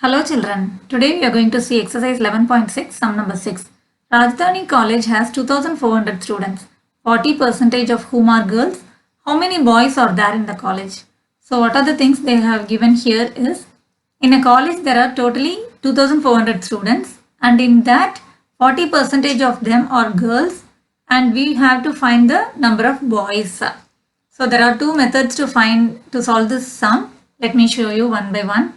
Hello children, today we are going to see exercise 11.6, sum number 6. Rajdhani College has 2400 students, 40% of whom are girls. How many boys are there in the college? So what are the things they have given here is, in a college there are totally 2400 students and in that 40% of them are girls and we have to find the number of boys. So there are two methods to solve this sum. Let me show you one by one.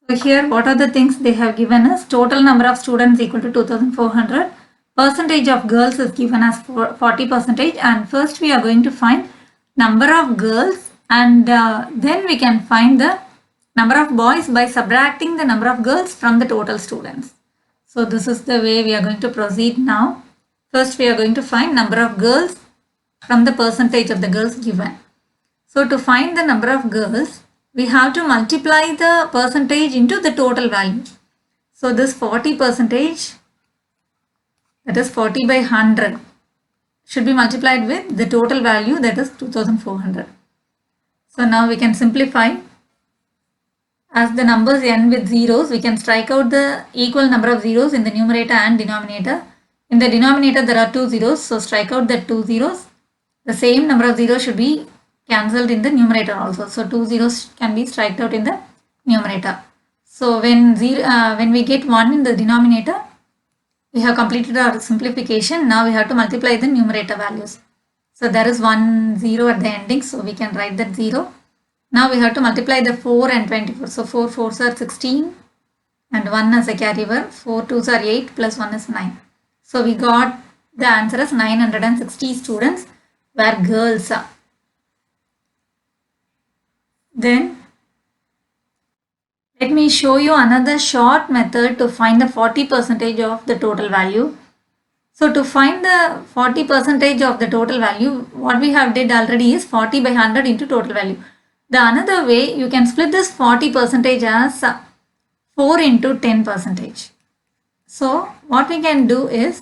So here what are the things they have given us? Total number of students equal to 2400. Percentage of girls is given as 40% and first we are going to find number of girls and then we can find the number of boys by subtracting the number of girls from the total students. So this is the way we are going to proceed now. First we are going to find number of girls from the percentage of the girls given. So to find the number of girls, we have to multiply the percentage into the total value. So this 40%, that is 40 by 100, should be multiplied with the total value, that is 2400. So now we can simplify. As the numbers end with zeros, we can strike out the equal number of zeros in the numerator and denominator. In the denominator there are two zeros, so strike out the two zeros. The same number of zeros should be cancelled in the numerator also. So two zeros can be striked out in the numerator. So when we get 1 in the denominator, we have completed our simplification. Now we have to multiply the numerator values. So there is 1 0 at the ending, so we can write that 0. Now we have to multiply the 4 and 24. So 4 4s are 16 and 1 as a carry over. 4 2s are 8 plus 1 is 9. So we got the answer as 960 students were girls. Then let me show you another short method to find the 40% of the total value. So to find the 40% of the total value, what we have did already is 40 by 100 into total value. The another way, you can split this 40% as 4 into 10%. So what we can do is,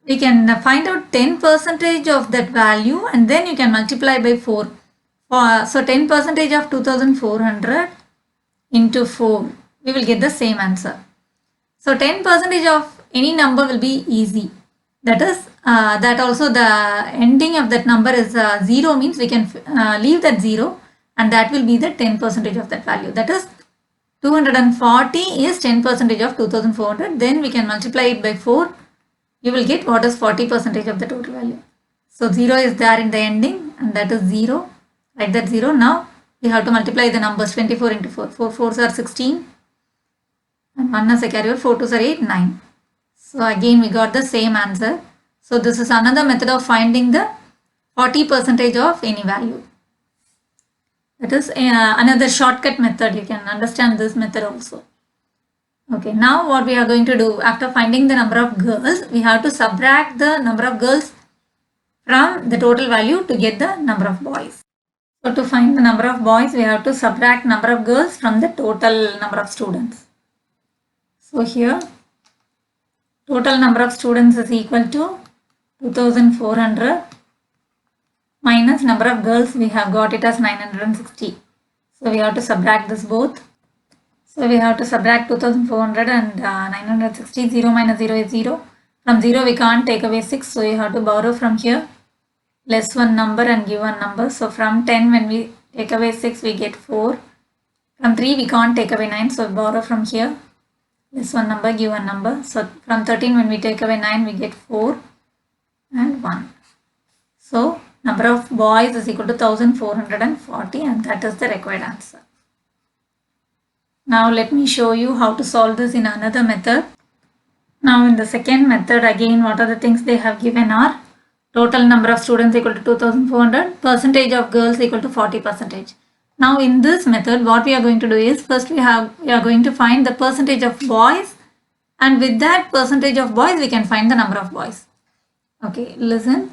we can find out 10% of that value and then you can multiply by 4. So 10% of 2400 into 4, we will get the same answer. So 10% of any number will be easy. That is, that also the ending of that number is 0 means we can leave that 0 and that will be the 10% of that value. That is 240 is 10% of 2400. Then we can multiply it by 4. You will get what is 40% of the total value. So 0 is there in the ending and that is 0. Write that 0. Now we have to multiply the numbers 24 into 4. 4 4s are 16 and 1 as a carrier. 4 2s are 8, 9. So again we got the same answer. So this is another method of finding the 40% of any value. That is another shortcut method. You can understand this method also. Okay, now what we are going to do, after finding the number of girls, we have to subtract the number of girls from the total value to get the number of boys. So to find the number of boys, we have to subtract number of girls from the total number of students. So here, total number of students is equal to 2400 minus number of girls, we have got it as 960. So we have to subtract this both. So we have to subtract 2400 and 960. 0 minus 0 is 0. From 0 we can't take away 6. So you have to borrow from here. Less one number and give one number. So from 10 when we take away 6 we get 4. From 3 we can't take away 9. So borrow from here. Less one number, give one number. So from 13 when we take away 9 we get 4 and 1. So number of boys is equal to 1440 and that is the required answer. Now let me show you how to solve this in another method. Now in the second method, again what are the things they have given are total number of students equal to 2400, percentage of girls equal to 40%. Now in this method what we are going to do is, first we are going to find the percentage of boys and with that percentage of boys we can find the number of boys. Okay, listen.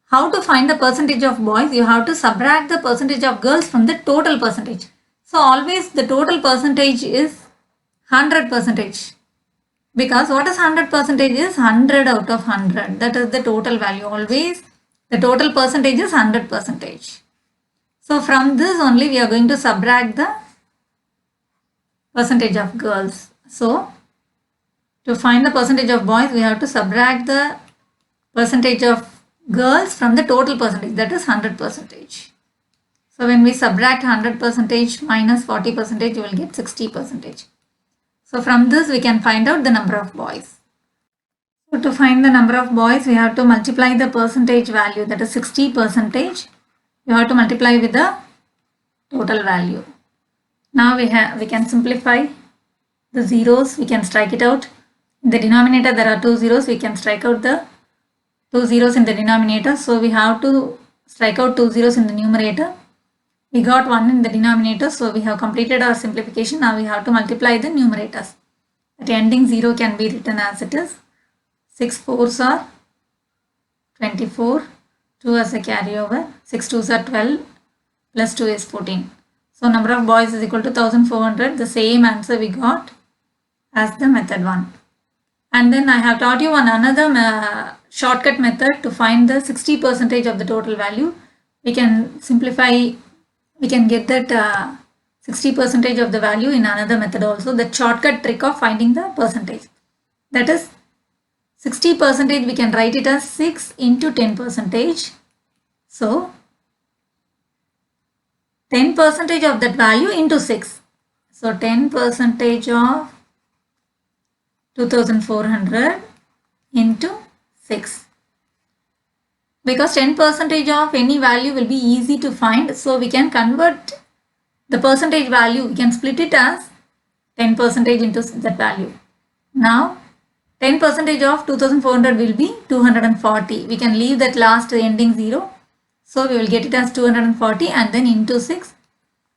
How to find the percentage of boys? You have to subtract the percentage of girls from the total percentage. So always the total percentage is 100%. Because what is 100% is 100 out of 100. That is the total value. Always the total percentage is 100%. So from this only we are going to subtract the percentage of girls. So to find the percentage of boys, we have to subtract the percentage of girls from the total percentage, that is 100 percentage. So when we subtract 100 percentage minus 40 percentage, you will get 60 percentage. So from this we can find out the number of boys. So to find the number of boys, we have to multiply the percentage value, that is 60 percentage. You have to multiply with the total value. Now we can simplify the zeros, we can strike it out. In the denominator there are 2 zeros, we can strike out the 2 zeros in the denominator. So we have to strike out 2 zeros in the numerator. We got 1 in the denominator, so we have completed our simplification. Now we have to multiply the numerators. The ending 0 can be written as it is. 6 4s are 24, 2 as a carryover, 6 2s are 12, plus 2 is 14. So number of boys is equal to 1400, the same answer we got as the method 1. And then I have taught you another shortcut method to find the 60 percentage of the total value. We can simplify, we can get that 60 percentage of the value in another method also, the shortcut trick of finding the percentage. That is 60 percentage, we can write it as 6 into 10 percentage. So 10 percentage of that value into 6. So 10 percentage of 2400 into 6. Because 10 percentage of any value will be easy to find. So we can convert the percentage value. We can split it as 10 percentage into that value. Now 10 percentage of 2400 will be 240. We can leave that last ending 0. So we will get it as 240 and then into 6.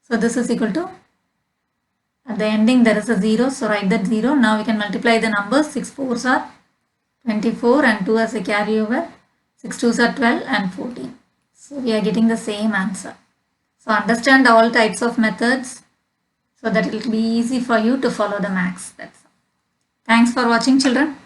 So this is equal to, at the ending there is a 0. So write that 0. Now we can multiply the numbers. 6 4s are 24 and 2 as a carryover. 6 2s are 12 and 14. So we are getting the same answer. So understand all types of methods so that it will be easy for you to follow the maths. That's all. Thanks for watching, children.